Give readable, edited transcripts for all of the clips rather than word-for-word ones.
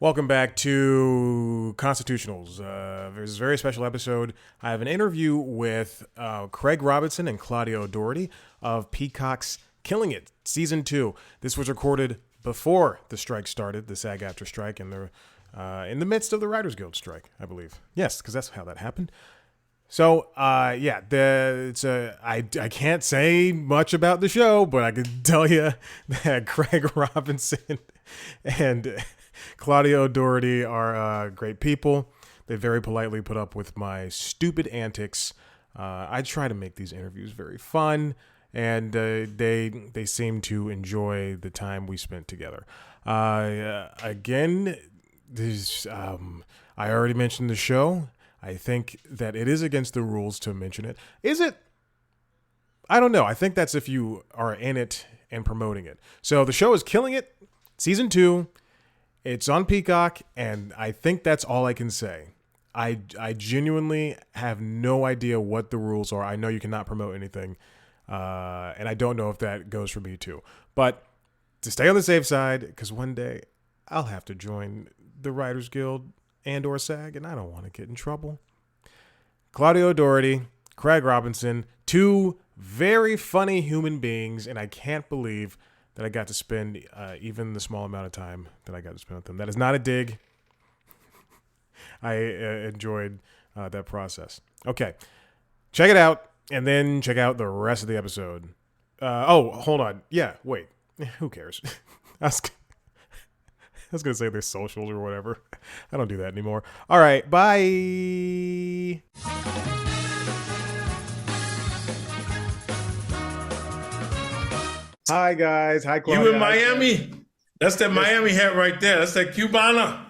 Welcome back to Constitutionals. There's a very special episode. I have an interview with Craig Robinson and Claudia O'Doherty of Peacock's Killing It, Season 2. This was recorded before the strike started, the SAG-AFTRA strike, and they're in the midst of the Writers Guild strike, I believe. Yes, because that's how that happened. So, I can't say much about the show, but I can tell you that Craig Robinson and Claudia O'Doherty are great people. They very politely put up with my stupid antics. I try to make these interviews very fun, and they seem to enjoy the time we spent together. Again, I already mentioned the show. I think that it is against the rules to mention it. Is it? I don't know. I think that's if you are in it and promoting it. So the show is Killing It, Season 2. It's on Peacock, and I think that's all I can say. I genuinely have no idea what the rules are. I know you cannot promote anything, and I don't know if that goes for me too. But to stay on the safe side, because one day I'll have to join the Writers Guild and or SAG, and I don't want to get in trouble. Claudia O'Doherty, Craig Robinson, two very funny human beings, and I can't believe that I got to spend even the small amount of time that I got to spend with them. That is not a dig. I enjoyed that process. Okay, check it out, and then check out the rest of the episode. Hold on. Yeah, wait. Who cares? I was going to say their socials or whatever. I don't do that anymore. All right, bye. Hi, guys. Hi, Claudia. You in Miami? That's that Miami hat right there. That's that Cubana.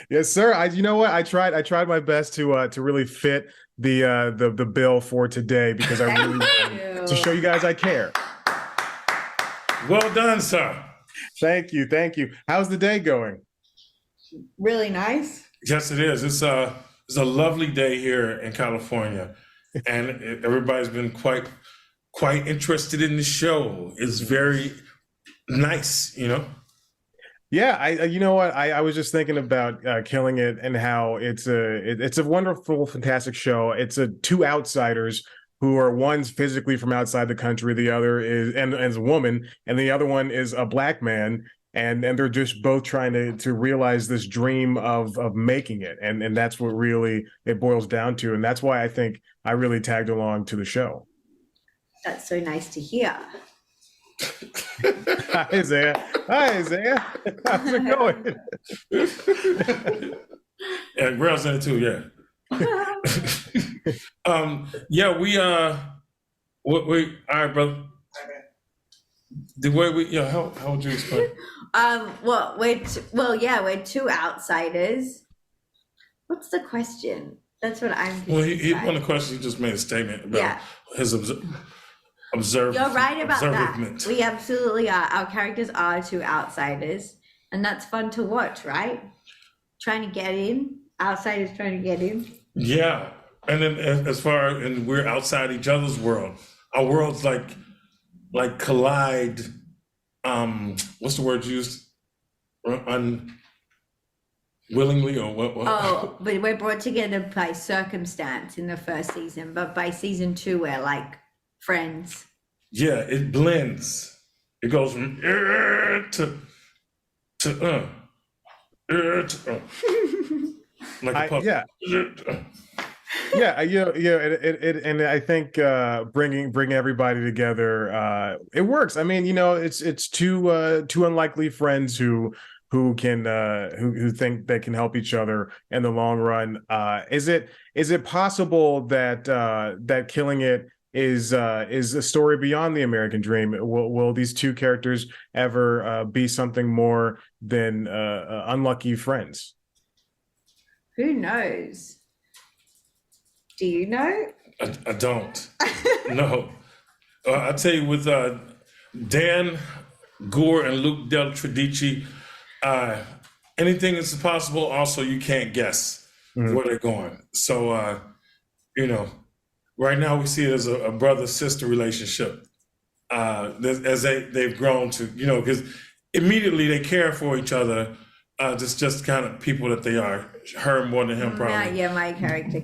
Yes, sir. You know what? I tried my best to really fit the bill for today because I really wanted to show you guys I care. Well done, sir. Thank you. How's the day going? Really nice. Yes, it is. It's a lovely day here in California, and everybody's been quite interested in the show. It's very nice, you know. Yeah, you know what? I was just thinking about Killing It and how it's a wonderful, fantastic show. It's two outsiders who are, one's physically from outside the country, the other is a woman, and the other one is a black man. And they're just both trying to realize this dream of making it. And that's what really it boils down to. And that's why I think I really tagged along to the show. That's so nice to hear. Hi, Isaiah. How's it going? Yeah, Grail's in it too, yeah. We all right, brother. The way how would you explain? We're two outsiders. What's the question? That's what I'm thinking. Well, he one of the questions, he just made a statement about his observant. You're right about observant. that. We absolutely are. Our characters are two outsiders, and that's fun to watch, right? Trying to get in. Outsiders trying to get in. Yeah, and then and we're outside each other's world. Our worlds like collide. What's the word used? Unwillingly or what? Oh, but we're brought together by circumstance in the first season, but by season 2 we're like friends. Yeah, it blends. It goes from to like a puppet. Yeah, and I think bringing everybody together, it works. I mean, it's two unlikely friends who think they can help each other in the long run. Is it possible that Killing It is a story beyond the American dream? Will these two characters ever be something more than unlucky friends? Who knows? Do you know? I don't. No. I'll tell you, with Dan Gore and Luke Del Tredici, anything is possible. Also, you can't guess where they're going. So, right now we see it as a brother-sister relationship. As they've grown to, because immediately they care for each other just kind of people that they are. Her more than him, probably. Yeah, my character.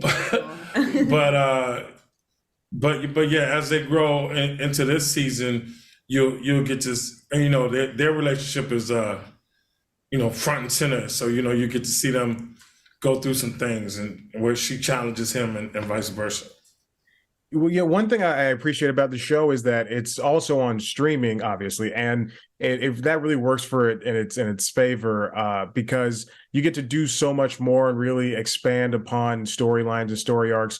But but yeah, as they grow into this season, you'll get to, their relationship is front and center. So you get to see them go through some things, and where she challenges him and vice versa. Well, yeah, one thing I appreciate about the show is that it's also on streaming, obviously, and if that really works for it in its favor, because you get to do so much more and really expand upon storylines and story arcs.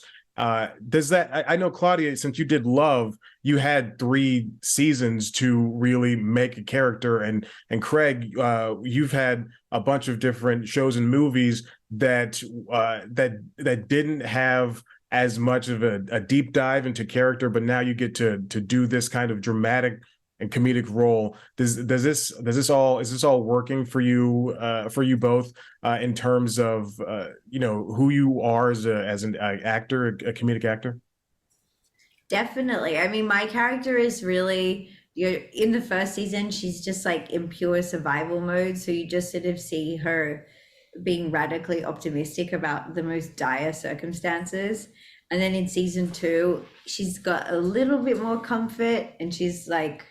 Does that? I know, Claudia, since you did Love, you had 3 seasons to really make a character, and Craig, you've had a bunch of different shows and movies that didn't have as much of a deep dive into character, but now you get to do this kind of dramatic and comedic role. Is this all working for you both in terms of who you are as an actor, a comedic actor? Definitely. I mean, my character is really, in the first season, she's just like in pure survival mode. So you just sort of see her being radically optimistic about the most dire circumstances. And then in season 2, she's got a little bit more comfort, and she's like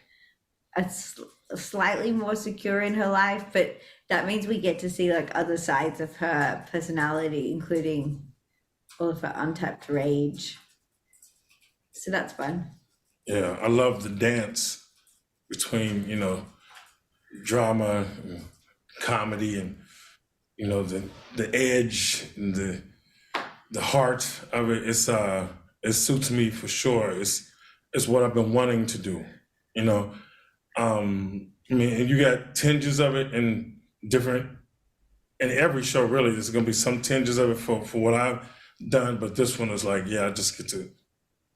slightly more secure in her life. But that means we get to see like other sides of her personality, including all of her untapped rage. So that's fun. Yeah, I love the dance between, drama and comedy, and, the edge and the heart of it. It suits me for sure. It's what I've been wanting to do, and you got tinges of it in every show, really. There's going to be some tinges of it for what I've done, but this one is like, I just get to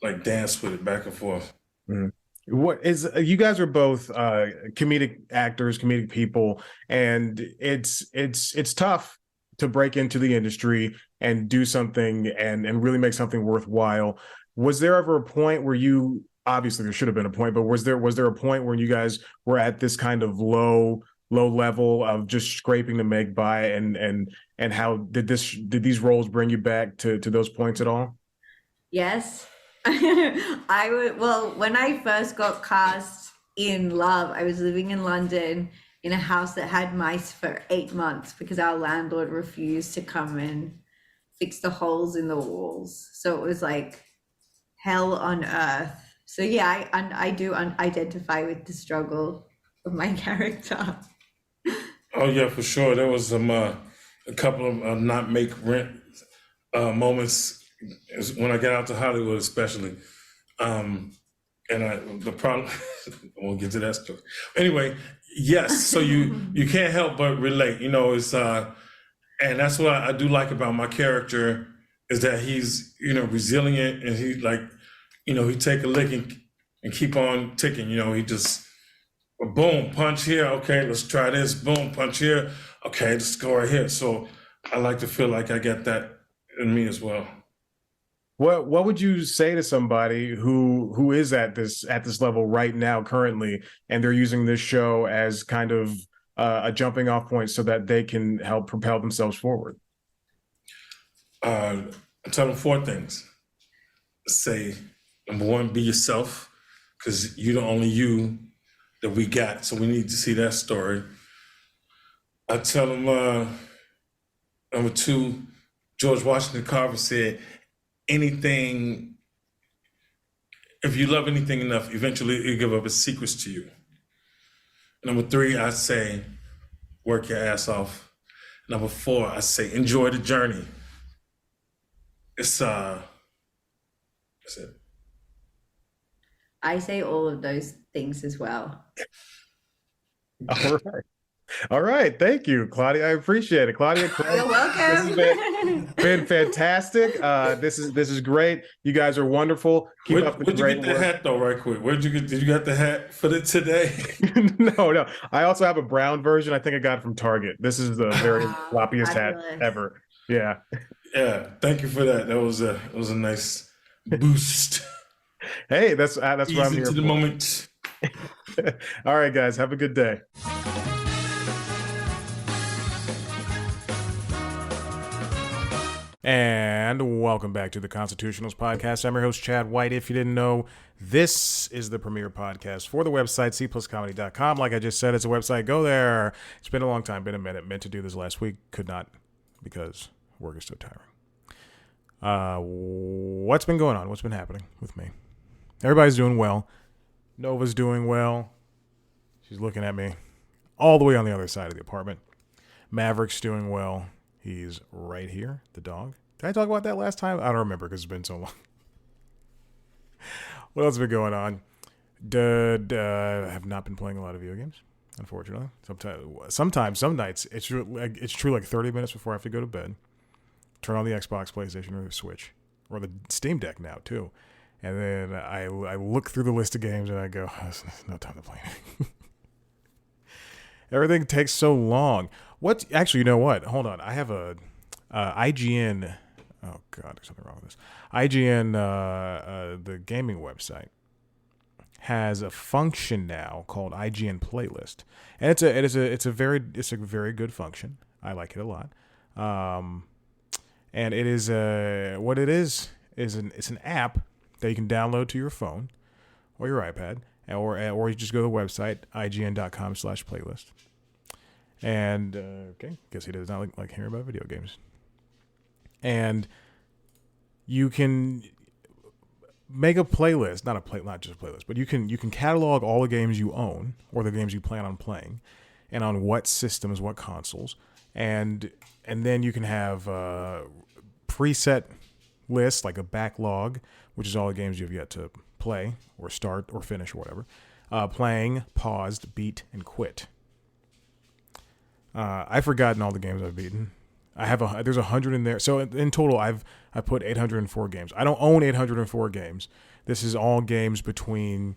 like dance with it back and forth. Mm. You guys are both comedic actors, comedic people, and it's tough to break into the industry and do something and really make something worthwhile. Was there ever a point where obviously there should have been a point, but was there a point where you guys were at this kind of low level of just scraping to make by, and how did these roles bring you back to those points at all? Yes. When I first got cast in Love, I was living in London in a house that had mice for 8 months because our landlord refused to come and fix the holes in the walls. So it was like hell on earth. So yeah, I do identify with the struggle of my character. Oh yeah, for sure. There was a couple of not make rent moments when I got out to Hollywood, especially. The problem, I won't get to that story. Anyway, yes. So you can't help but relate. It's and that's what I do like about my character, is that he's resilient, and he he take a lick and keep on ticking. He just boom, punch here. Okay, let's try this. Boom, punch here. Okay, let's score right here. So I like to feel like I get that in me as well. What would you say to somebody who is at this level right now currently, and they're using this show as kind of a jumping off point so that they can help propel themselves forward? I tell them 4 things. Say, number 1, be yourself, because you're the only you that we got. So we need to see that story. I tell them, number 2, George Washington Carver said, if you love anything enough, eventually it'll give up its secrets to you. Number 3, I say, work your ass off. Number 4, I say, enjoy the journey. That's it. I say all of those things as well. All right. Thank you, Claudia. I appreciate it. Claudia, Craig, you're welcome. This has been fantastic. This is great. You guys are wonderful. Keep up the great work. Where'd you get the hat though, right quick? Did you get the hat for today? No. I also have a brown version. I think I got it from Target. This is the very floppiest hat ever. Yeah. Yeah. Thank you for that. That was a nice boost. Hey, that's what I'm here to the for. Moment. All right, guys. Have a good day. And welcome back to the Constitutionals Podcast. I'm your host, Chad White. If you didn't know, this is the premier podcast for the website, cpluscomedy.com. Like I just said, it's a website. Go there. It's been a long time, been a minute. Meant to do this last week. Could not because work is so tiring. What's been going on? What's been happening with me? Everybody's doing well. Nova's doing well. She's looking at me all the way on the other side of the apartment. Maverick's doing well. He's right here, the dog. Did I talk about that last time? I don't remember because it's been so long. What else has been going on? I have not been playing a lot of video games, unfortunately. Sometimes, some nights, it's true like 30 minutes before I have to go to bed. Turn on the Xbox, PlayStation, or the Switch. Or the Steam Deck now, too. And then I look through the list of games and I go, oh, there's no time to play anything. Everything takes so long. Actually, you know what? Hold on. I have a IGN. Oh God, there's something wrong with this. IGN, the gaming website, has a function now called IGN Playlist, and it's a very good function. I like it a lot. And it is what it is it's an app that you can download to your phone or your iPad, or you just go to the website ign.com/playlist. And okay, guess he does not like hearing about video games. And you can make a playlist, not just a playlist, but you can catalog all the games you own or the games you plan on playing, and on what systems, what consoles, and then you can have preset lists like a backlog, which is all the games you've yet to play or start or finish or whatever, playing, paused, beat, and quit. I've forgotten all the games I've beaten. There's 100 in there. So in total, I put 804 games. I don't own 804 games. This is all games between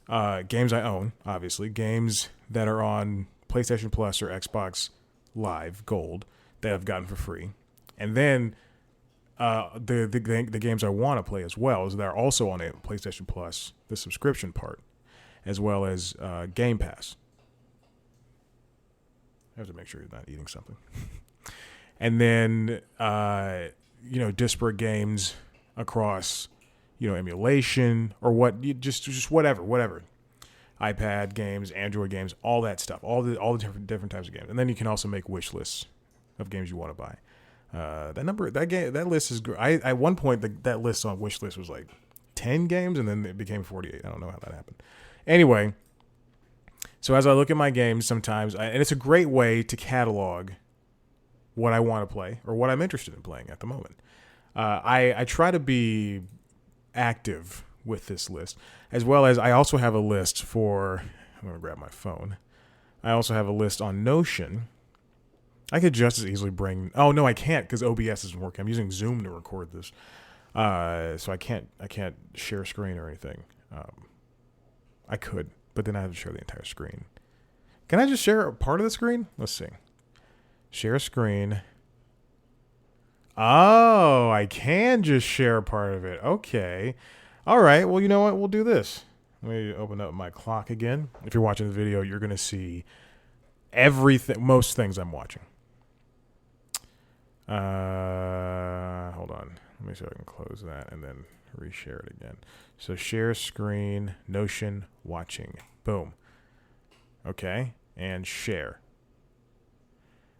games I own, obviously, games that are on PlayStation Plus or Xbox Live Gold that I've gotten for free, and then the games I want to play as well is that are also on a PlayStation Plus, the subscription part, as well as Game Pass. I have to make sure you're not eating something. And then, disparate games across, emulation or just whatever. iPad games, Android games, all that stuff, all the different types of games. And then you can also make wish lists of games you want to buy. That list is great. At one point, that list on wish list was like 10 games, and then it became 48. I don't know how that happened. Anyway. So as I look at my games sometimes, and it's a great way to catalog what I want to play or what I'm interested in playing at the moment. I try to be active with this list, as well as I also have a list for, I'm going to grab my phone. I also have a list on Notion. I could just as easily oh no, I can't because OBS isn't working. I'm using Zoom to record this. So I can't share screen or anything. I could. But then I have to share the entire screen. Can I just share a part of the screen? Let's see. Share screen. Oh, I can just share a part of it. Okay. All right. Well, you know what? We'll do this. Let me open up my clock again. If you're watching the video, you're going to see most things I'm watching. Hold on. Let me see if I can close that and then reshare it again. So share screen, Notion, watching. Boom. Okay. And share.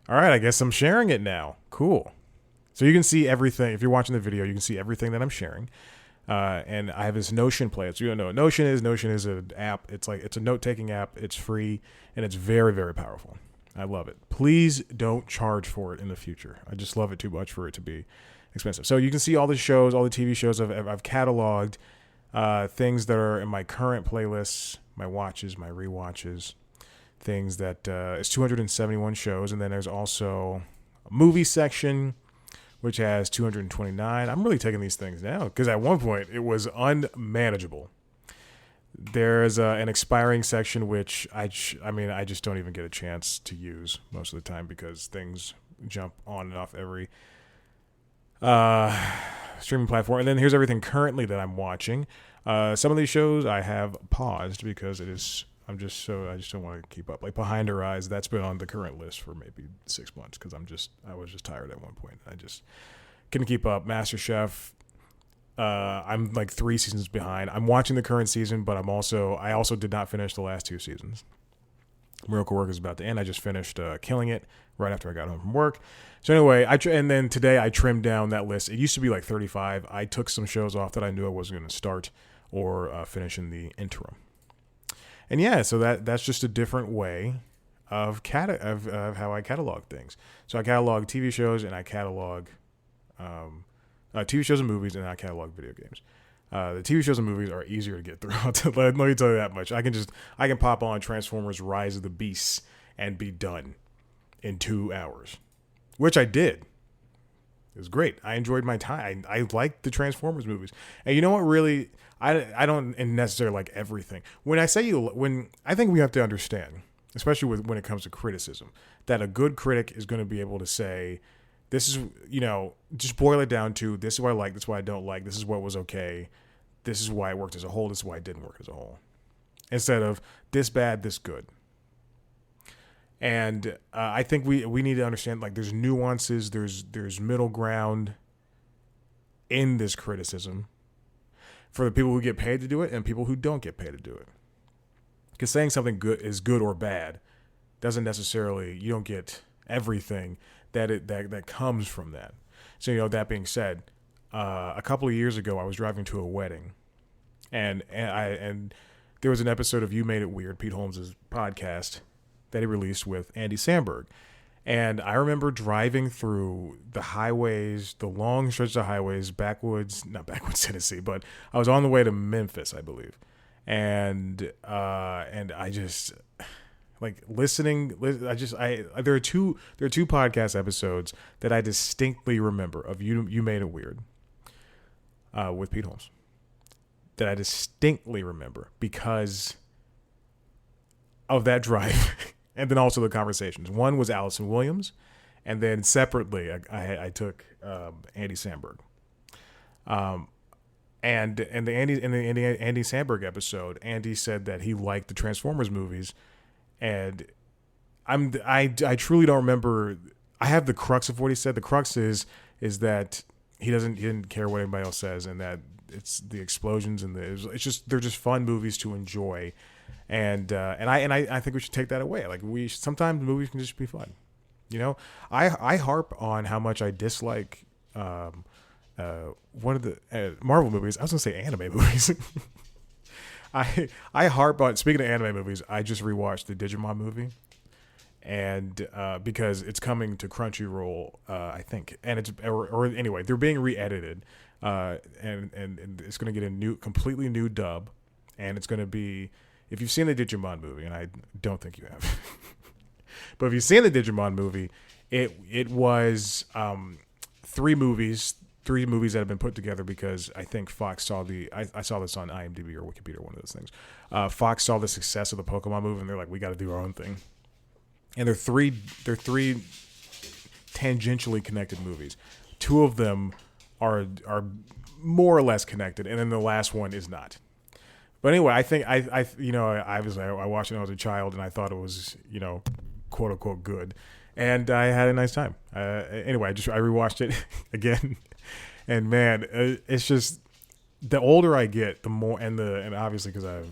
All right. I guess I'm sharing it now. Cool. So you can see everything. If you're watching the video, you can see everything that I'm sharing. And I have this Notion play. So you don't know what Notion is. Notion is an app. It's a note-taking app. It's free, and it's very, very powerful. I love it. Please don't charge for it in the future. I just love it too much for it to be expensive. So you can see all the shows, all the TV shows I've cataloged, things that are in my current playlists, my watches, my rewatches, things that it's 271 shows, and then there's also a movie section, which has 229. I'm really taking these things now because at one point it was unmanageable. There's an expiring section, which I just don't even get a chance to use most of the time because things jump on and off every streaming platform. And then here's everything currently that I'm watching. Some of these shows I have paused because I just don't want to keep up. Like Behind Her Eyes, that's been on the current list for maybe 6 months because I was just tired at one point. I just couldn't keep up. MasterChef. I'm like 3 seasons behind. I'm watching the current season, but I also did not finish the last 2 seasons. Miracle Work is about to end. I just finished Killing It right after I got home from work. So anyway, and then today I trimmed down that list. It used to be like 35. I took some shows off that I knew I wasn't going to start or finish in the interim. And yeah, so that's just a different way of how I catalog things. So I catalog TV shows and I catalog TV shows and movies, and I catalog video games. The TV shows and movies are easier to get through. Let me tell you that much. I can pop on Transformers: Rise of the Beasts and be done in 2 hours, which I did. It was great. I enjoyed my time. I liked the Transformers movies, and you know what? Really, I don't necessarily like everything. When I I think we have to understand, especially when it comes to criticism, that a good critic is going to be able to say, this is, just boil it down to, this is what I like, this is what I don't like, this is what was okay, this is why it worked as a whole, this is why it didn't work as a whole. Instead of this bad, this good. And I think we need to understand, like, there's nuances, there's middle ground in this criticism for the people who get paid to do it and people who don't get paid to do it. Because saying something good is good or bad doesn't necessarily, you don't get everything that comes from that. So, that being said, a couple of years ago, I was driving to a wedding, and there was an episode of You Made It Weird, Pete Holmes' podcast, that he released with Andy Samberg. And I remember driving through the highways, the long stretch of highways, not backwoods Tennessee, but I was on the way to Memphis, I believe. And I just, like, listening, there are two podcast episodes that I distinctly remember of You Made It Weird with Pete Holmes, that I distinctly remember because of that drive. And then also the conversations. One was Allison Williams, and then separately I took Andy Samberg. And in the Andy Samberg episode, Andy said that he liked the Transformers movies, and I truly don't remember. I have the crux of what he said. The crux is that he didn't care what anybody else says, and that it's the explosions and they're just fun movies to enjoy. And I think we should take that away. Like, sometimes movies can just be fun. I harp on how much I dislike one of the Marvel movies. I was gonna say anime movies. I harp on, speaking of anime movies, I just rewatched the Digimon movie, and because it's coming to Crunchyroll, I think, and it's or anyway, they're being re-edited, and it's gonna get a completely new dub, and it's gonna be. If you've seen the Digimon movie, and I don't think you have, but if you've seen the Digimon movie, it was 3 movies that have been put together because I think Fox saw I saw this on IMDb or Wikipedia, one of those things. Fox saw the success of the Pokemon movie, and they're like, we got to do our own thing. And they're three tangentially connected movies. 2 of them are more or less connected, and then the last one is not. But anyway, I think I watched it when I was a child, and I thought it was, quote unquote good, and I had a nice time. Anyway, I rewatched it again, and man, it's just the older I get, the more, and obviously because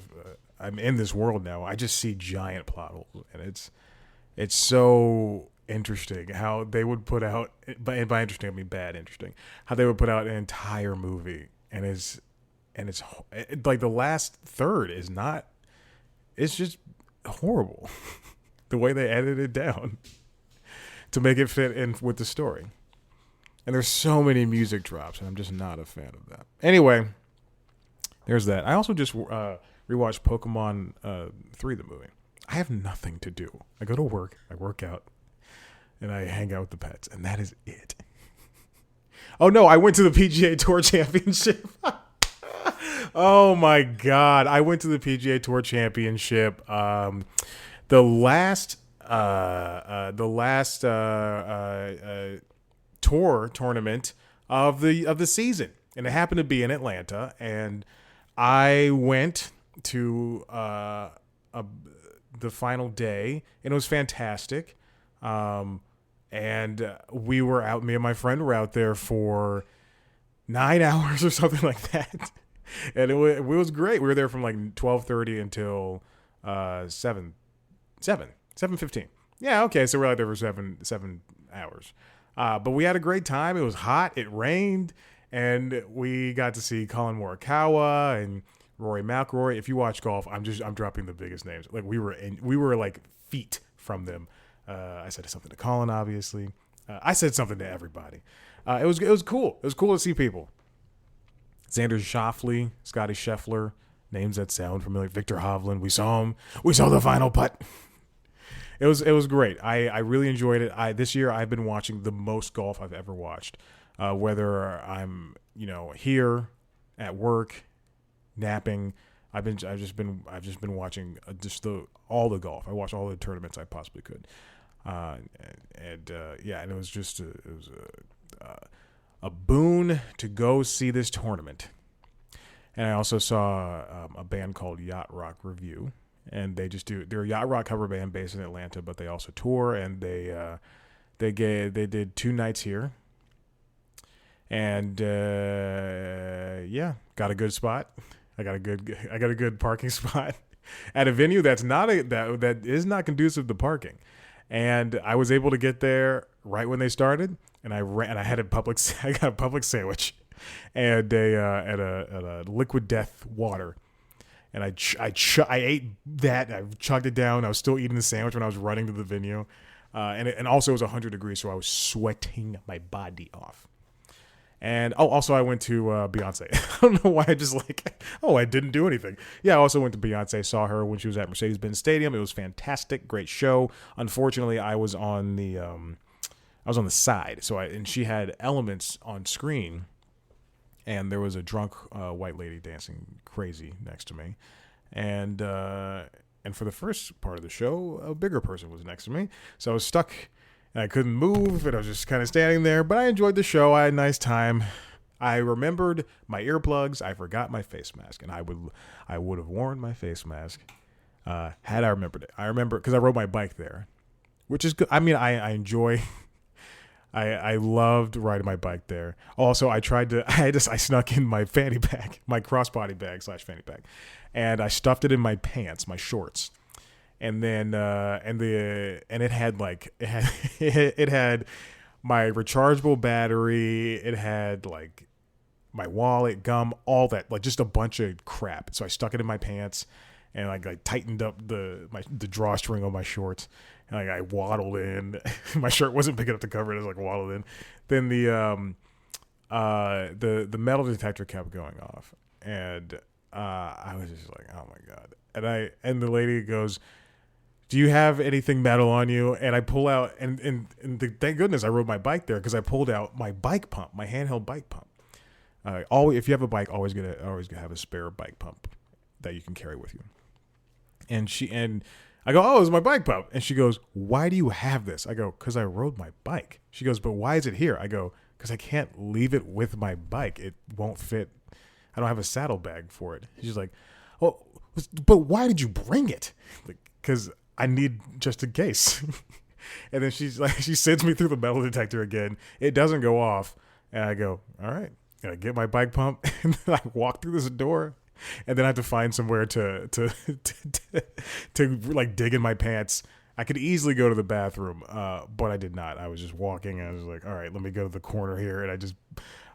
I'm in this world now, I just see giant plot holes, and it's so interesting how they would put out, by interesting I mean bad interesting, how they would put out an entire movie, and it's like the last third is not, it's just horrible the way they edited it down to make it fit in with the story. And there's so many music drops, and I'm just not a fan of that. Anyway, there's that. I also just rewatched Pokemon 3, the movie. I have nothing to do. I go to work, I work out, and I hang out with the pets, and that is it. Oh no, I went to the PGA Tour Championship. Oh my God. I went to the PGA Tour Championship. The last tour tournament of the season. And it happened to be in Atlanta. And I went to the final day, and it was fantastic. And and me and my friend were out there for 9 hours or something like that. And it was great. We were there from like 12:30 until 7:15. Yeah, okay, so we're out there for seven hours. But we had a great time. It was hot. It rained, and we got to see Colin Morikawa and Rory McIlroy. If you watch golf, I'm dropping the biggest names. Like we were like feet from them. I said something to Colin, obviously. I said something to everybody. It was cool. It was cool to see people. Xander Schauffele, Scotty Scheffler, names that sound familiar. Victor Hovland, we saw him. We saw the final putt. It was great. I really enjoyed it. This year I've been watching the most golf I've ever watched. Whether I'm here at work, napping, I've just been watching all the golf. I watched all the tournaments I possibly could, and it was just a boon to go see this tournament. And I also saw a band called Yacht Rock Review, and they're a yacht rock cover band based in Atlanta, but they also tour, and they did 2 nights here, and got a good spot. I got a good parking spot at a venue that is not conducive to parking, and I was able to get there right when they started, and I had I got a public sandwich and a liquid death water, and I ate that. I chugged it down. I was still eating the sandwich when I was running to the venue, and also it was 100 degrees, so I was sweating my body off. And also I went to Beyonce. I don't know why I didn't do anything. Yeah, I also went to Beyonce, saw her when she was at Mercedes-Benz Stadium. It was fantastic, great show. Unfortunately, I was on the side, and she had elements on screen, and there was a drunk white lady dancing crazy next to me, and for the first part of the show, a bigger person was next to me, so I was stuck. And I couldn't move, and I was just kind of standing there. But I enjoyed the show. I had a nice time. I remembered my earplugs. I forgot my face mask, and I would have worn my face mask had I remembered it. I remember because I rode my bike there, which is good. I mean, I enjoy. I loved riding my bike there. Also, I snuck in my fanny pack, my crossbody bag / fanny pack, and I stuffed it in my pants, my shorts. And then it had my rechargeable battery, it had like my wallet, gum, all that, like just a bunch of crap. So I stuck it in my pants and I tightened up the drawstring on my shorts, and I waddled in. My shirt wasn't big enough to cover it. I was waddled in. Then the metal detector kept going off, and I was just like, oh my god. And the lady goes, do you have anything metal on you? And I pull out, and thank goodness I rode my bike there, because I pulled out my bike pump, my handheld bike pump. If you have a bike, always gonna have a spare bike pump that you can carry with you. And I go, oh, it's my bike pump. And she goes, why do you have this? I go, because I rode my bike. She goes, but why is it here? I go, because I can't leave it with my bike. It won't fit. I don't have a saddlebag for it. She's like, oh, but why did you bring it? Because I need just in case. And then she sends me through the metal detector again. It doesn't go off. And I go, all right, I get my bike pump, and then I walk through this door, and then I have to find somewhere to dig in my pants. I could easily go to the bathroom, but I did not. I was just walking, and I was like, all right, let me go to the corner here. And I just,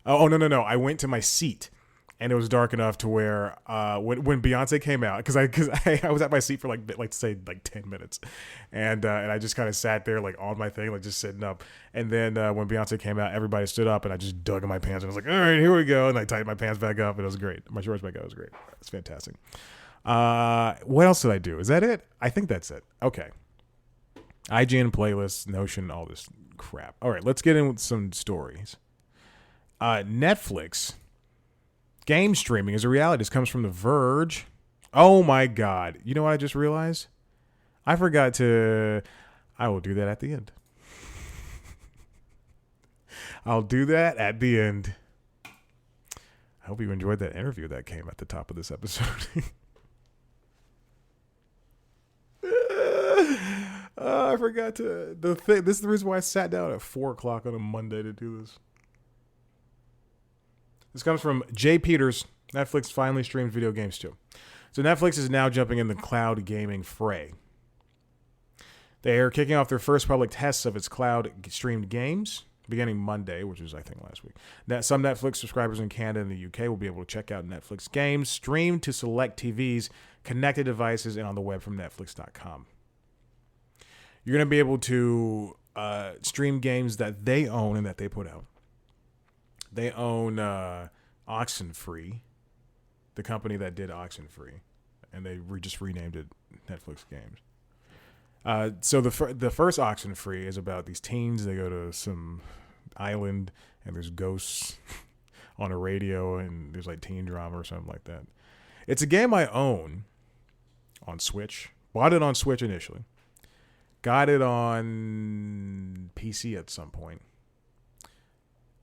no. I went to my seat. And it was dark enough to where when Beyonce came out, because I was at my seat for like 10 minutes, and I just kind of sat there on my thing, just sitting up. And then when Beyonce came out, everybody stood up, and I just dug in my pants, and I was like, all right, here we go. And I tightened my pants back up, and it was great. My shorts back up, it was great. It's fantastic. What else did I do? Is that it? I think that's it. Okay. IGN playlists, Notion, all this crap. All right, let's get in with some stories. Netflix. Game streaming is a reality. This comes from The Verge. Oh my God. You know what I just realized? I forgot to... I will do that at the end. I'll do that at the end. I hope you enjoyed that interview that came at the top of this episode. I I forgot to this is the reason why I sat down at 4:00 on a Monday to do this. This comes from Jay Peters. Netflix finally streams video games too. So Netflix is now jumping in the cloud gaming fray. They are kicking off their first public tests of its cloud streamed games beginning Monday, which was, I think, last week. Now, some Netflix subscribers in Canada and the UK will be able to check out Netflix games streamed to select TVs, connected devices, and on the web from Netflix.com. You're going to be able to stream games that they own and that they put out. They own Oxenfree, the company that did Oxenfree, and they just renamed it Netflix Games. So the first Oxenfree is about these teens. They go to some island and there's ghosts on a radio and there's like teen drama or something like that. It's a game I own on Switch. Bought it on Switch initially. Got it on PC at some point.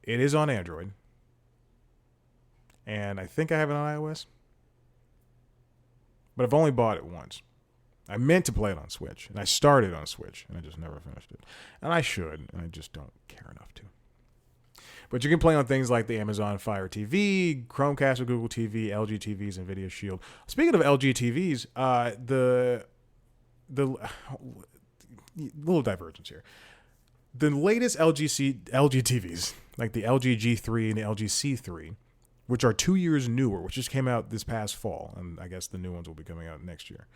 It is on Android. And I think I have it on iOS. But I've only bought it once. I meant to play it on Switch, and I started on Switch, and I just never finished it. And I should, and I just don't care enough to. But you can play on things like the Amazon Fire TV, Chromecast or Google TV, LG TVs, and Nvidia Shield. Speaking of LG TVs, the little divergence here. The latest LG TVs, like the LG G3 and the LG C3, which are 2 years newer, which just came out this past fall, and I guess the new ones will be coming out next year.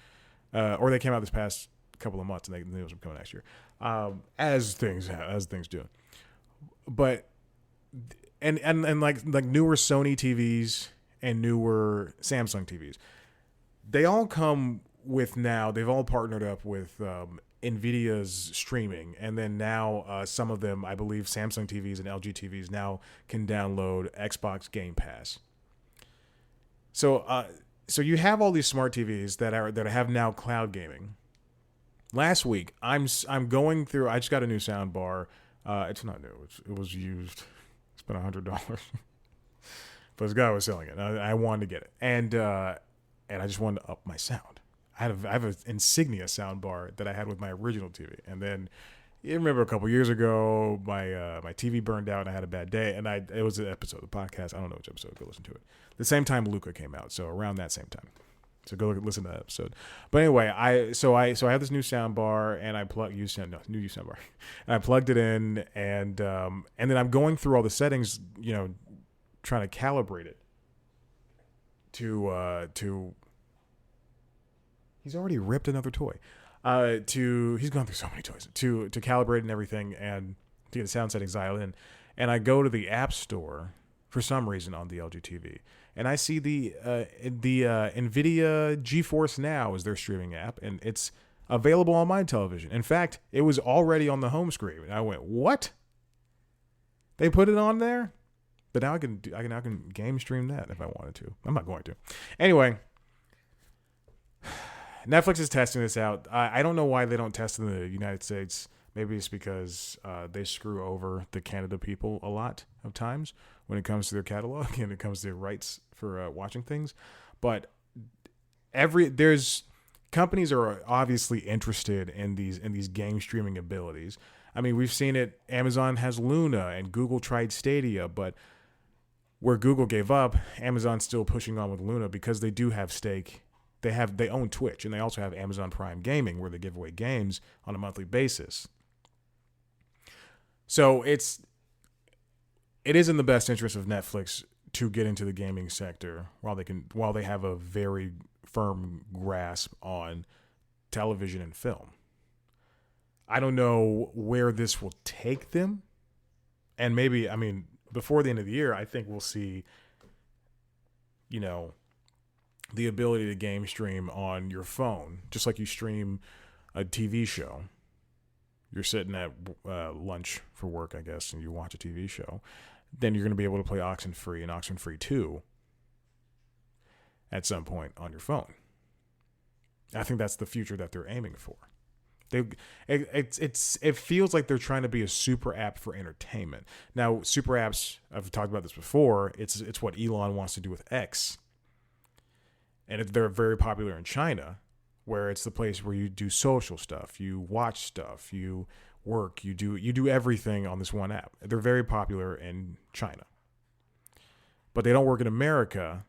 Or they came out this past couple of months, and the new ones will come next year, as things do. But and like newer Sony TVs and newer Samsung TVs, they all come with now. They've all partnered up with Nvidia's streaming, and then now some of them, I believe, Samsung TVs and LG TVs now can download Xbox Game Pass. So you have all these smart TVs that have now cloud gaming. Last week, I'm going through. I just got a new sound bar. It's not new. It was used. It's been $100, but this guy was selling it. I wanted to get it, and I just wanted to up my sound. I have an Insignia sound bar that I had with my original TV, and then you remember a couple years ago, my TV burned out and I had a bad day, and it was an episode of the podcast. I don't know which episode. Go listen to it. The same time Luca came out, so around that same time. So go listen to that episode. But anyway, I have this new sound bar, and I new sound bar, and I plugged it in, and then I'm going through all the settings, trying to calibrate it to. He's already ripped another toy. He's gone through so many toys to calibrate and everything, and to get the sound settings dialed in. And I go to the App Store for some reason on the LG TV, and I see the Nvidia GeForce Now is their streaming app, and it's available on my television. In fact, it was already on the home screen, and I went, "What? They put it on there?" But now I can game stream that if I wanted to. I'm not going to. Anyway. Netflix is testing this out. I don't know why they don't test in the United States. Maybe it's because they screw over the Canada people a lot of times when it comes to their catalog and it comes to their rights for watching things. But there's companies are obviously interested in these game streaming abilities. I mean, we've seen it. Amazon has Luna and Google tried Stadia, but where Google gave up, Amazon's still pushing on with Luna because they do have stake. They own Twitch, and they also have Amazon Prime Gaming, where they give away games on a monthly basis. So it is in the best interest of Netflix to get into the gaming sector while they have a very firm grasp on television and film. I don't know where this will take them, and maybe, I mean, before the end of the year, I think we'll see, the ability to game stream on your phone, just like you stream a TV show. You're sitting at lunch for work, I guess, and you watch a TV show. Then you're going to be able to play Oxenfree and Oxenfree 2 at some point on your phone. I think that's the future that they're aiming for. It feels like they're trying to be a super app for entertainment. Now, super apps, I've talked about this before, it's what Elon wants to do with X. And they're very popular in China, where it's the place where you do social stuff, you watch stuff, you work, you do everything on this one app. They're very popular in China, but they don't work in America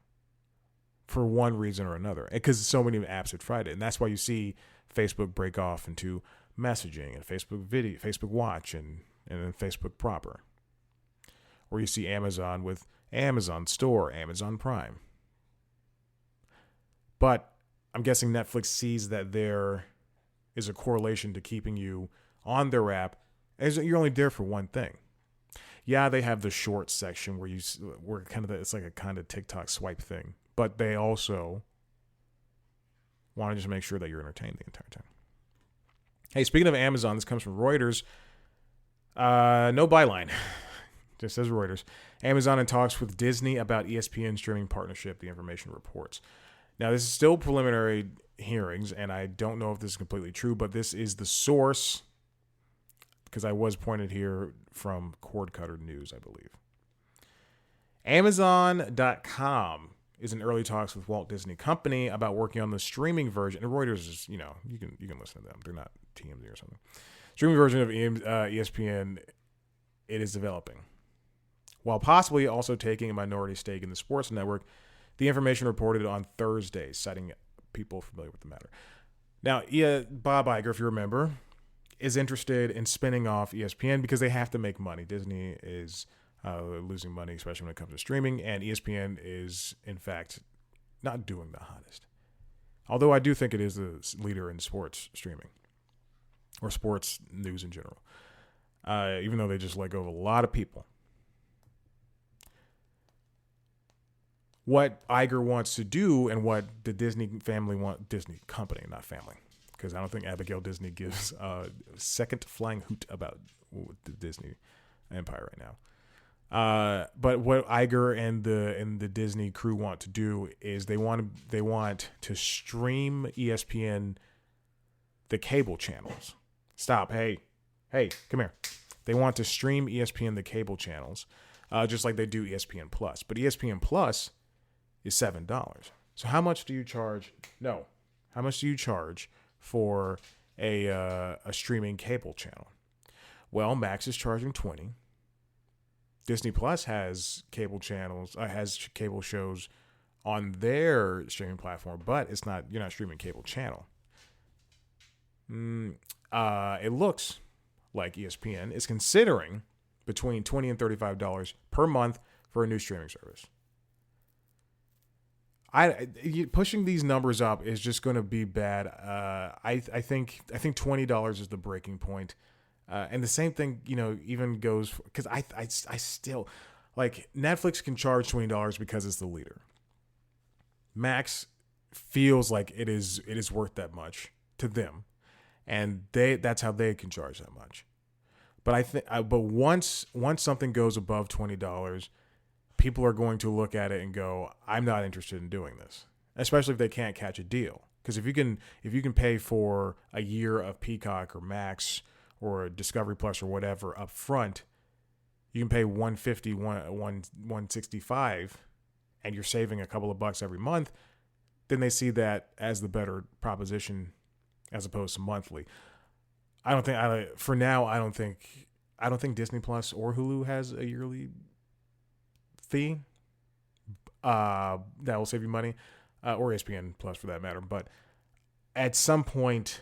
for one reason or another, because so many apps have tried it. And that's why you see Facebook break off into messaging and Facebook video, Facebook Watch, and then Facebook proper. Or you see Amazon with Amazon Store, Amazon Prime. But I'm guessing Netflix sees that there is a correlation to keeping you on their app, as you're only there for one thing. Yeah, they have the short section where it's like a kind of TikTok swipe thing, but they also want to just make sure that you're entertained the entire time. Hey, speaking of Amazon, this comes from Reuters. No byline. Just says Reuters. Amazon in talks with Disney about ESPN streaming partnership, the information reports. Now, this is still preliminary hearings, and I don't know if this is completely true, but this is the source, because I was pointed here from Cord Cutter News, I believe. Amazon.com is in early talks with Walt Disney Company about working on the streaming version. And Reuters is, you can listen to them. They're not TMZ or something. Streaming version of ESPN it is developing, while possibly also taking a minority stake in the sports network. The information reported on Thursday, citing people familiar with the matter. Now, Bob Iger, if you remember, is interested in spinning off ESPN because they have to make money. Disney is losing money, especially when it comes to streaming, and ESPN is, in fact, not doing the hottest. Although I do think it is the leader in sports streaming, or sports news in general, even though they just let go of a lot of people. What Iger wants to do and what the Disney company, not family, because I don't think Abigail Disney gives a second flying hoot about the Disney empire right now. But what Iger and the Disney crew want to do is they want to stream ESPN, the cable channels. Stop. Hey, come here. They want to stream ESPN, the cable channels, just like they do ESPN Plus. But ESPN Plus is $7. So how much do you charge? No. How much do you charge for a streaming cable channel? Well, Max is charging $20. Disney Plus has cable channels, has cable shows on their streaming platform, but you're not streaming cable channel. It looks like ESPN is considering between $20 and $35 per month for a new streaming service. Pushing ththese numbers up is just going to be bad. I think $20 is the breaking point, and the same thing even goes because I still like Netflix can charge $20 because it's the leader. Max feels like it is worth that much to them, and that's how they can charge that much. But once something goes above $20. People are going to look at it and go, I'm not interested in doing this, especially if they can't catch a deal. Because if you can pay for a year of Peacock or Max or Discovery Plus or whatever up front, you can pay $150, $165, and you're saving a couple of bucks every month. Then they see that as the better proposition as opposed to monthly. I don't think Disney Plus or Hulu has a yearly fee that will save you money, or ESPN Plus for that matter. But at some point,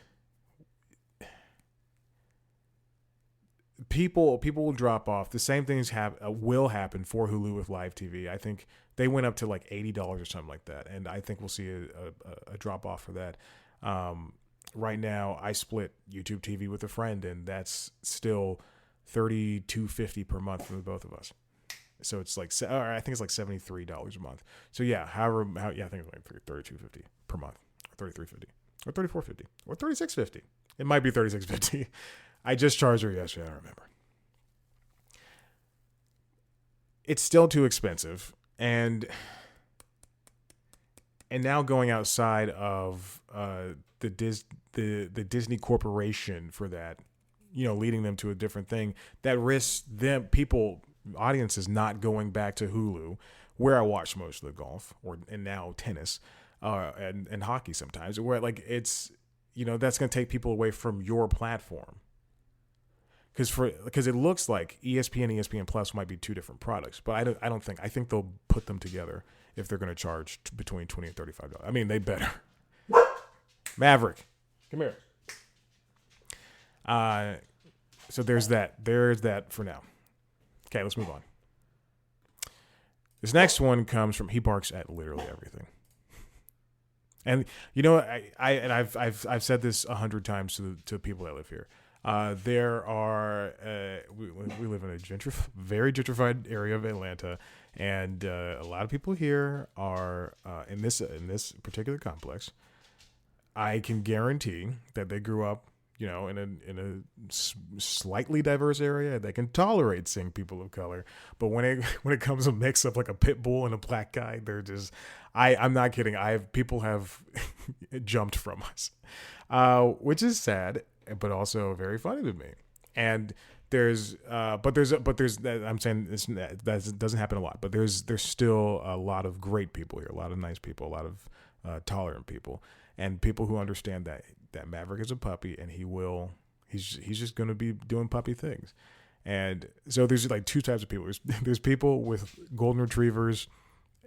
people will drop off. The same things will happen for Hulu with live TV. I think they went up to like $80 or something like that, and I think we'll see a drop off for that. Right now, I split YouTube TV with a friend, and that's still $32.50 per month for both of us. So it's like, I think it's like $73 a month. So yeah, I think it's like $32.50 per month, or $33.50, or $34.50, or $36.50. It might be $36.50. I just charged her yesterday. I don't remember. It's still too expensive, and now going outside of the Disney Corporation for that, leading them to a different thing that risks audiences not going back to Hulu, where I watch most of the golf and now tennis, and hockey sometimes, where like it's, that's going to take people away from your platform. Because it looks like ESPN Plus might be two different products, but I think they'll put them together if they're going to charge between $20 and $35. I mean, they better. Maverick, come here. So there's that. There's that for now. Okay, let's move on. This next one comes from, he barks at literally everything. And I've said this 100 times to people that live here. There are we live in a very gentrified area of Atlanta, and a lot of people here are in this particular complex. I can guarantee that they grew up, in a slightly diverse area. They can tolerate seeing people of color, but when it comes to mix up like a pit bull and a black guy, they're just. I'm not kidding. People have jumped from us, which is sad, but also very funny to me. And I'm saying that doesn't happen a lot, but there's still a lot of great people here, a lot of nice people, a lot of tolerant people, and people who understand that Maverick is a puppy and he's just going to be doing puppy things. And so there's like two types of people. There's people with golden retrievers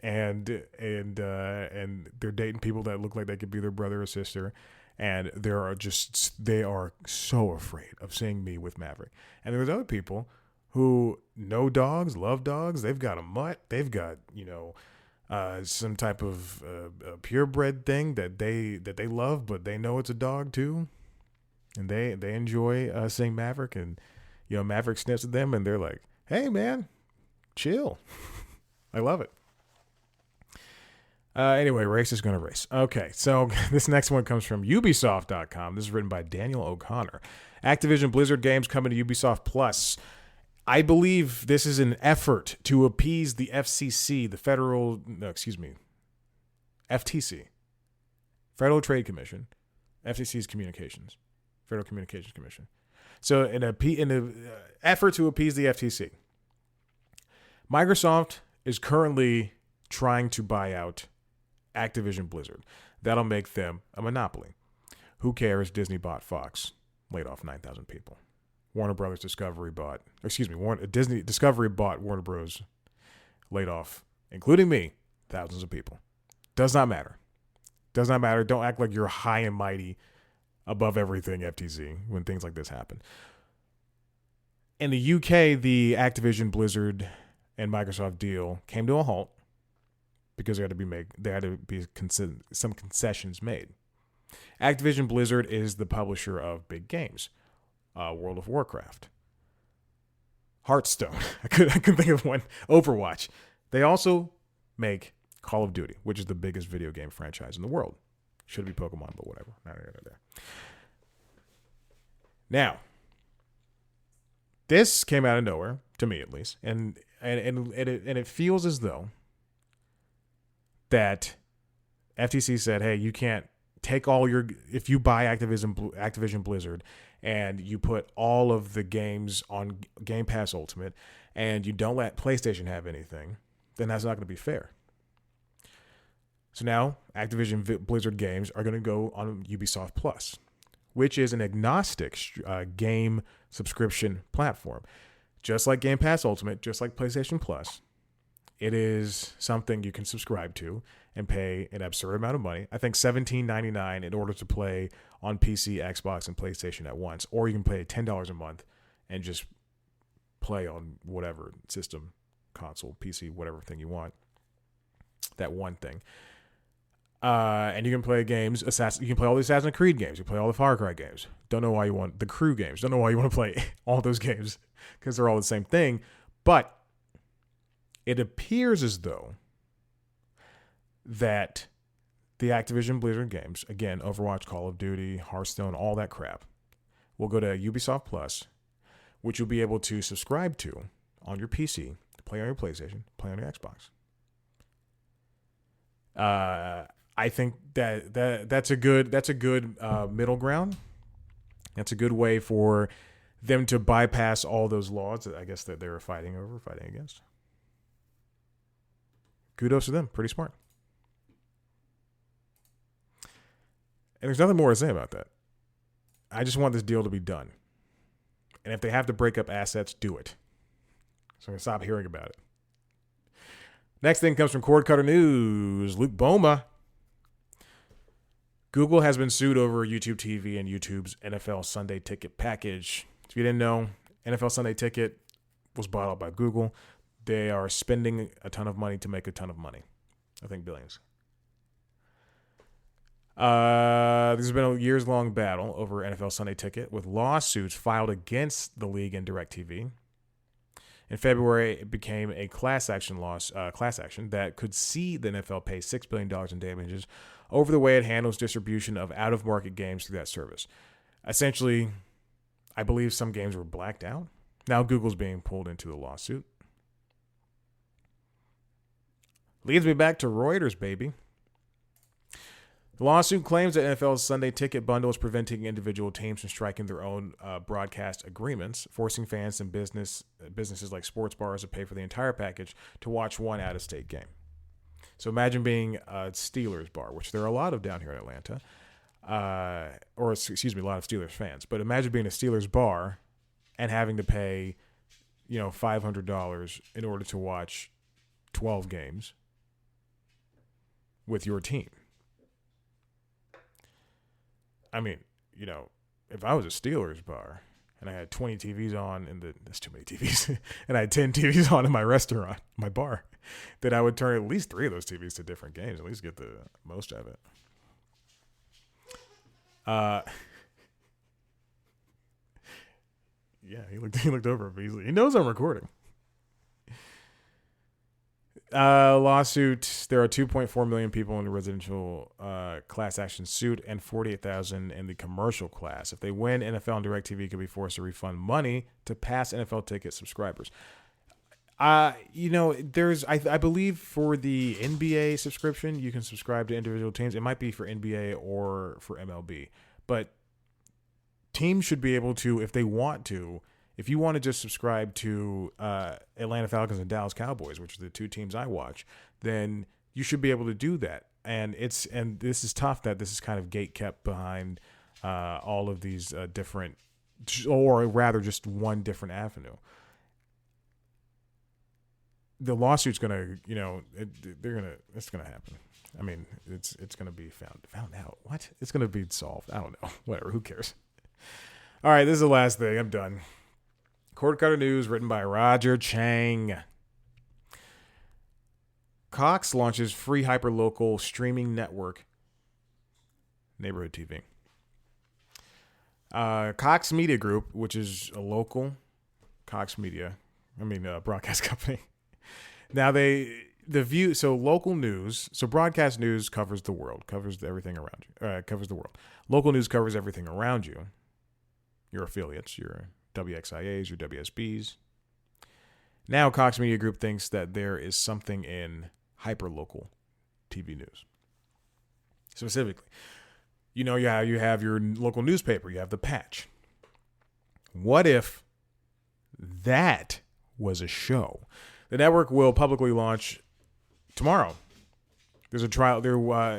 and they're dating people that look like they could be their brother or sister. And they are so afraid of seeing me with Maverick. And there's other people who know dogs, love dogs. They've got a mutt. They've got, some type of purebred thing that they love, but they know it's a dog too. And they enjoy seeing Maverick, and, Maverick sniffs at them and they're like, hey man, chill. I love it. Anyway, race is going to race. Okay, so this next one comes from Ubisoft.com. This is written by Daniel O'Connor. Activision Blizzard games coming to Ubisoft Plus. I believe this is an effort to appease the FTC, Federal Trade Commission, FCC's communications, Federal Communications Commission. So in an effort to appease the FTC, Microsoft is currently trying to buy out Activision Blizzard. That'll make them a monopoly. Who cares? Disney bought Fox, laid off 9,000 people. Discovery bought Warner Bros., laid off, including me, thousands of people. Does not matter. Don't act like you're high and mighty above everything, FTC, when things like this happen. In the UK, the Activision Blizzard and Microsoft deal came to a halt because there had to be some concessions made. Activision Blizzard is the publisher of big games. World of Warcraft, Hearthstone. I couldn't think of one. Overwatch. They also make Call of Duty, which is the biggest video game franchise in the world. Should be Pokemon, but whatever. Not there. Now, this came out of nowhere, to me at least, and it feels as though that FTC said, hey, you can't take if you buy Activision Blizzard and you put all of the games on Game Pass Ultimate and you don't let PlayStation have anything, then that's not going to be fair. So now Activision Blizzard games are going to go on Ubisoft Plus, which is an agnostic game subscription platform. Just like Game Pass Ultimate, just like PlayStation Plus, it is something you can subscribe to and pay an absurd amount of money. I think $17.99 in order to play on PC, Xbox, and PlayStation at once. Or you can pay $10 a month and just play on whatever system, console, PC, whatever thing you want. That one thing. And you can play games. You can play all the Assassin's Creed games. You can play all the Far Cry games. Don't know why you want the Crew games. Don't know why you want to play all those games because they're all the same thing. But it appears as though that the Activision Blizzard games, again, Overwatch, Call of Duty, Hearthstone, all that crap, will go to Ubisoft Plus, which you'll be able to subscribe to on your PC, play on your PlayStation, play on your Xbox. I think that's a good middle ground. That's a good way for them to bypass all those laws that I guess that they were fighting against. Kudos to them. Pretty smart. And there's nothing more to say about that. I just want this deal to be done. And if they have to break up assets, do it. So I'm going to stop hearing about it. Next thing comes from Cord Cutter News. Luke Boma. Google has been sued over YouTube TV and YouTube's NFL Sunday Ticket package. If you didn't know, NFL Sunday Ticket was bought out by Google. They are spending a ton of money to make a ton of money. I think billions. This has been a years-long battle over NFL Sunday Ticket with lawsuits filed against the league and DirecTV. In February, it became a class action that could see the NFL pay $6 billion in damages over the way it handles distribution of out-of-market games through that service. Essentially, I believe some games were blacked out. Now Google's being pulled into the lawsuit. Leads me back to Reuters, baby. The lawsuit claims that NFL's Sunday Ticket bundle is preventing individual teams from striking their own broadcast agreements, forcing fans and businesses like sports bars to pay for the entire package to watch one out-of-state game. So imagine being a Steelers bar, which there are a lot of down here in Atlanta, a lot of Steelers fans. But imagine being a Steelers bar and having to pay, $500 in order to watch 12 games with your team. I mean, if I was a Steelers bar and I had 20 TVs on that's too many TVs, and I had 10 TVs on in my restaurant, my bar, then I would turn at least 3 of those TVs to different games, at least get the most of it. Yeah, he looked over me. He knows I'm recording. Lawsuit. There are 2.4 million people in the residential class action suit and 48,000 in the commercial class. If they win, NFL and DirecTV could be forced to refund money to past NFL ticket subscribers. I believe for the NBA subscription, you can subscribe to individual teams. It might be for NBA or for MLB, but teams should be able to, if they want to. If you want to just subscribe to Atlanta Falcons and Dallas Cowboys, which are the 2 teams I watch, then you should be able to do that. And this is tough that this is kind of gate kept behind all of these different, or rather just one different avenue. The lawsuit's gonna, it's gonna happen. I mean, it's gonna be found out. What? It's gonna be solved. I don't know. Whatever. Who cares? All right, this is the last thing. I'm done. Cord Cutter News, written by Roger Chang. Cox launches free hyperlocal streaming network, Neighborhood TV. Cox Media Group, which is a local Cox Media, broadcast company. Now local news. So broadcast news covers the world, covers everything around you. Covers the world. Local news covers everything around you. Your affiliates, your WXIAs, your WSBs. Now Cox Media Group thinks that there is something in hyperlocal TV news. Specifically, you have your local newspaper, you have the Patch. What if that was a show? The network will publicly launch tomorrow. There's a trial.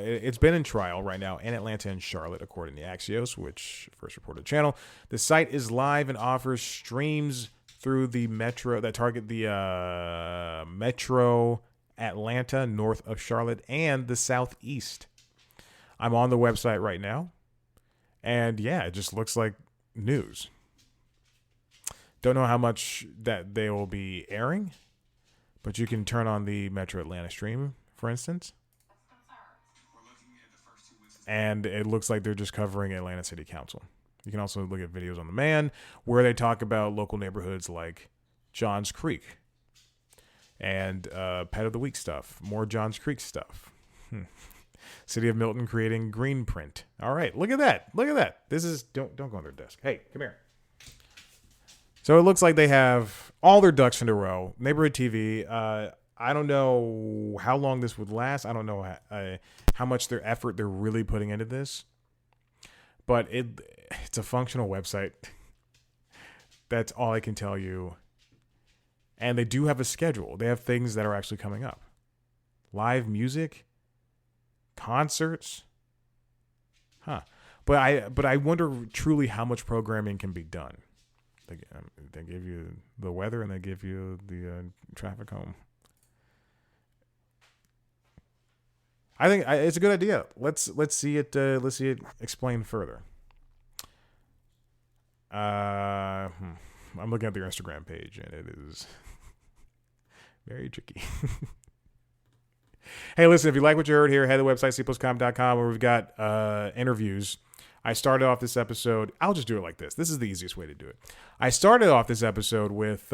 It's been in trial right now in Atlanta and Charlotte, according to Axios, which first reported the channel. The site is live and offers streams through the metro that target the metro Atlanta, north of Charlotte, and the southeast. I'm on the website right now, and yeah, it just looks like news. Don't know how much that they will be airing, but you can turn on the Metro Atlanta stream, for instance. And it looks like they're just covering Atlanta City Council. You can also look at videos on demand where they talk about local neighborhoods like Johns Creek and Pet of the Week stuff. More Johns Creek stuff. City of Milton creating green print. All right, look at that. Look at that. This is don't go on their desk. Hey, come here. So it looks like they have all their ducks in a row. Neighborhood TV. I don't know how long this would last. I don't know how much their effort they're really putting into this. But it's a functional website. That's all I can tell you. And they do have a schedule. They have things that are actually coming up. Live music, concerts, Huh. But I wonder truly how much programming can be done. They give you the weather and they give you the traffic home. I think it's a good idea. Let's see it. Let's see it explained further. I'm looking at their Instagram page and it is very tricky. Hey, listen, if you like what you heard here, head to the website cpluscom.com where we've got interviews. I started off this episode. I'll just do it like this. This is the easiest way to do it. I started off this episode with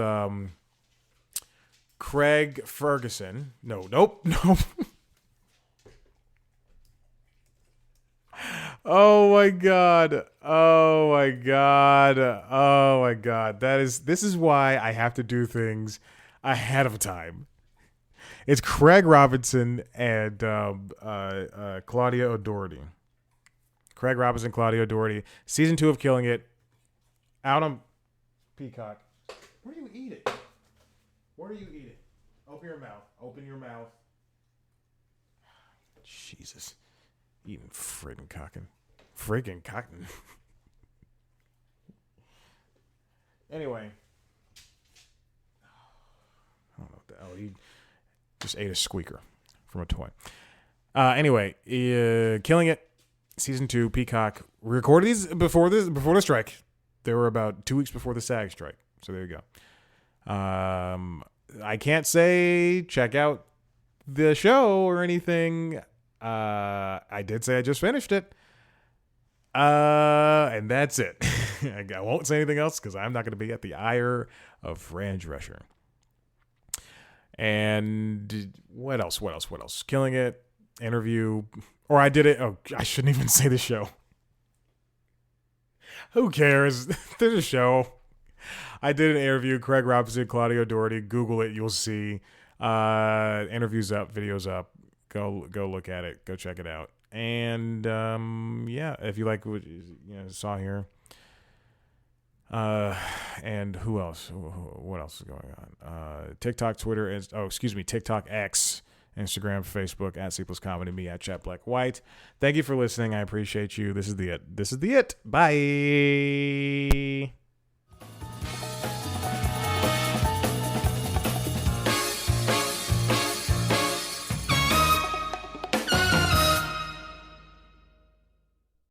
Craig Ferguson. Nope. Oh my god. This is why I have to do things ahead of time. It's Craig Robinson and Claudia O'Doherty. Craig Robinson, Claudia O'Doherty. Season 2 of Killing It. Out on Peacock. Where do you eat it? Open your mouth. Jesus. Eating friggin' cotton. Anyway. I don't know what the hell. He just ate a squeaker from a toy. Anyway, Killing It. Season 2, Peacock. We recorded these before the strike. They were about 2 weeks before the SAG strike. So there you go. I can't say check out the show or anything. I did say I just finished it. And that's it. I won't say anything else because I'm not going to be at the ire of Fran Drescher. And what else? Killing It. Interview. Or I did it. Oh, I shouldn't even say the show. Who cares? There's a show. I did an interview. Craig Robinson, Claudia O'Doherty. Google it. You'll see. Interviews up. Videos up. Go look at it. Go check it out. And if you like what you saw here. And who else? What else is going on? TikTok, Twitter. TikTok, X. Instagram, Facebook, at @C+Comedy, me, at Chat Black White. Thank you for listening. I appreciate you. This is the it. Bye.